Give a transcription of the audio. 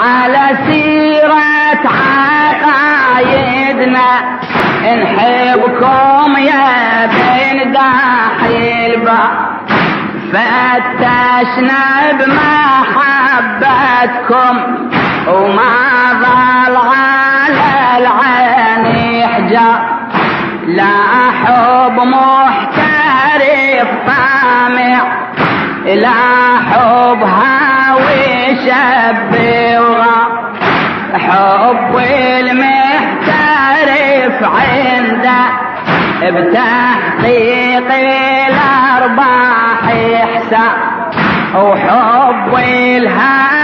على سيرة عقايدنا نحبكم يا بين داحي الباب فتشنا بمحبتكم وما ظل على العين حجاب لا حب محترف طامع لا حب هاوي شب وغاب حب المحترف عنده بتحقيق الأرباح يحسب وحب الهوى